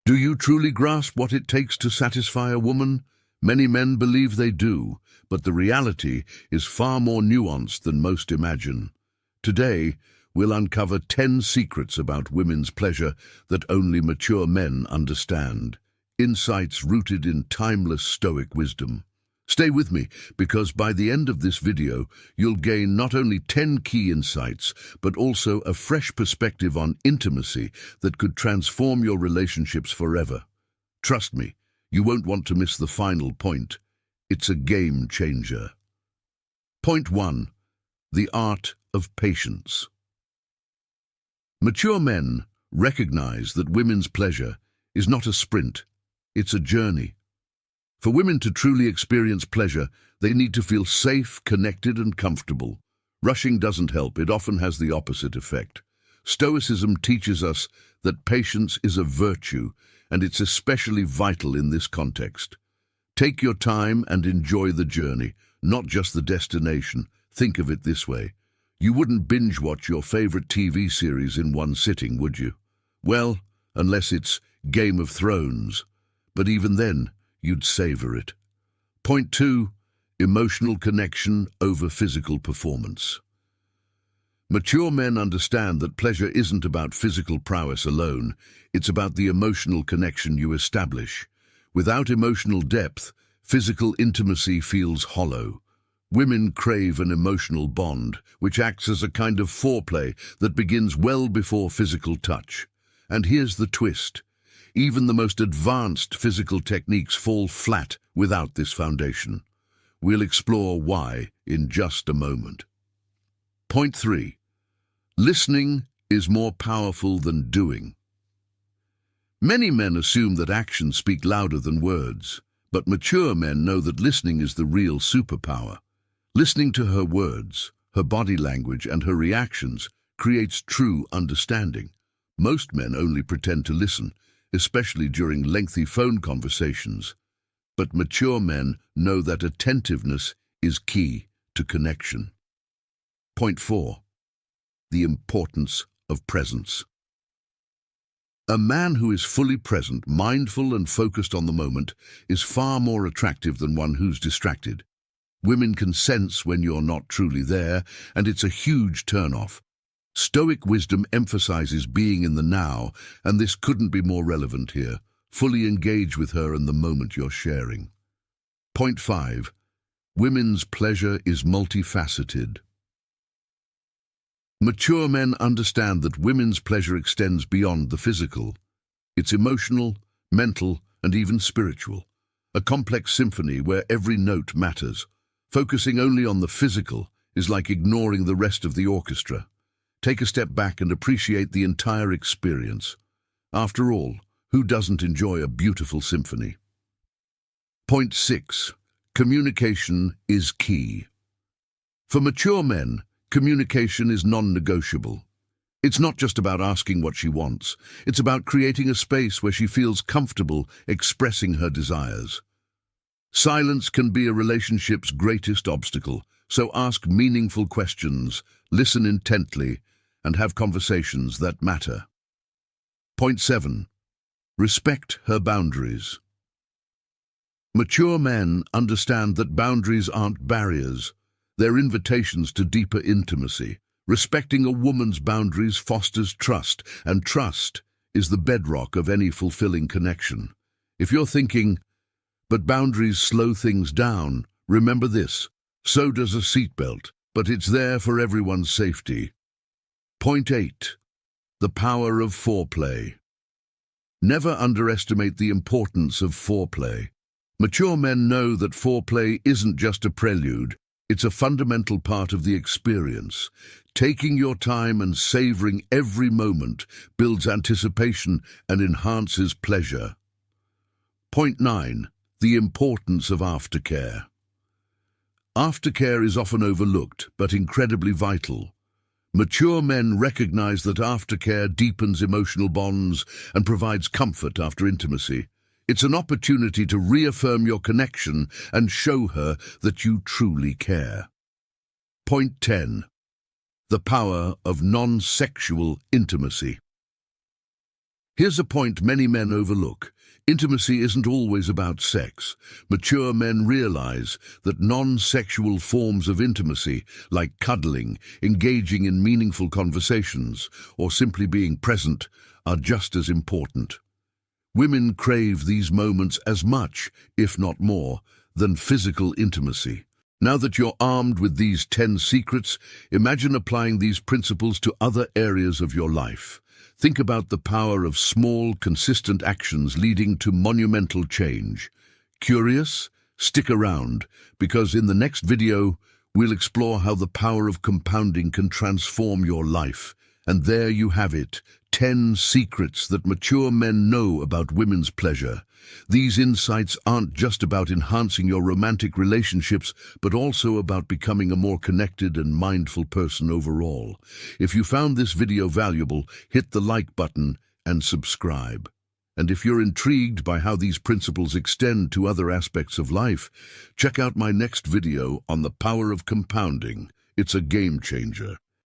Do you truly grasp what it takes to satisfy a woman? Many men believe they do, but the reality is far more nuanced than most imagine. Today, we'll uncover 10 secrets about women's pleasure that only mature men understand. Insights rooted in timeless Stoic wisdom. Stay with me, because by the end of this video, you'll gain not only 10 key insights, but also a fresh perspective on intimacy that could transform your relationships forever. Trust me, you won't want to miss the final point. It's a game changer. Point 1. The art of patience. Mature men recognize that women's pleasure is not a sprint, it's a journey. For women to truly experience pleasure, they need to feel safe, connected, and comfortable. Rushing doesn't help, it often has the opposite effect. Stoicism teaches us that patience is a virtue, and it's especially vital in this context. Take your time and enjoy the journey, not just the destination. Think of it this way. You wouldn't binge-watch your favorite TV series in one sitting, would you? Well, unless it's Game of Thrones. But even then, you'd savor it. Point 2. Emotional connection over physical performance. Mature men understand that pleasure isn't about physical prowess alone, it's about the emotional connection you establish. Without emotional depth, physical intimacy feels hollow. Women crave an emotional bond, which acts as a kind of foreplay that begins well before physical touch. And here's the twist. Even the most advanced physical techniques fall flat without this foundation. We'll explore why in just a moment. Point 3. Listening is more powerful than doing. Many men assume that actions speak louder than words, but mature men know that listening is the real superpower. Listening to her words, her body language, and her reactions creates true understanding. Most men only pretend to listen, especially during lengthy phone conversations. But mature men know that attentiveness is key to connection. Point 4. The importance of presence. A man who is fully present, mindful and focused on the moment, is far more attractive than one who's distracted. Women can sense when you're not truly there, and it's a huge turn-off. Stoic wisdom emphasizes being in the now, and this couldn't be more relevant here. Fully engage with her in the moment you're sharing. Point 5. Women's pleasure is multifaceted. Mature men understand that women's pleasure extends beyond the physical. It's emotional, mental, and even spiritual. A complex symphony where every note matters. Focusing only on the physical is like ignoring the rest of the orchestra. Take a step back and appreciate the entire experience. After all, who doesn't enjoy a beautiful symphony? Point 6. Communication is key. For mature men, communication is non-negotiable. It's not just about asking what she wants. It's about creating a space where she feels comfortable expressing her desires. Silence can be a relationship's greatest obstacle, so ask meaningful questions, listen intently, and have conversations that matter. Point 7. Respect her boundaries. Mature men understand that boundaries aren't barriers. They're invitations to deeper intimacy. Respecting a woman's boundaries fosters trust, and trust is the bedrock of any fulfilling connection. If you're thinking, but boundaries slow things down, remember this. So does a seatbelt, but it's there for everyone's safety. Point 8. The power of foreplay. Never underestimate the importance of foreplay. Mature men know that foreplay isn't just a prelude, it's a fundamental part of the experience. Taking your time and savoring every moment builds anticipation and enhances pleasure. Point 9. The importance of aftercare. Aftercare is often overlooked, but incredibly vital. Mature men recognize that aftercare deepens emotional bonds and provides comfort after intimacy. It's an opportunity to reaffirm your connection and show her that you truly care. Point 10. The power of non-sexual intimacy. Here's a point many men overlook. Intimacy isn't always about sex. Mature men realize that non-sexual forms of intimacy, like cuddling, engaging in meaningful conversations, or simply being present, are just as important. Women crave these moments as much, if not more, than physical intimacy. Now that you're armed with these 10 secrets, imagine applying these principles to other areas of your life. Think about the power of small, consistent actions leading to monumental change. Curious? Stick around, because in the next video, we'll explore how the power of compounding can transform your life. And there you have it, 10 secrets that mature men know about women's pleasure. These insights aren't just about enhancing your romantic relationships, but also about becoming a more connected and mindful person overall. If you found this video valuable, hit the like button and subscribe. And if you're intrigued by how these principles extend to other aspects of life, check out my next video on the power of compounding. It's a game changer.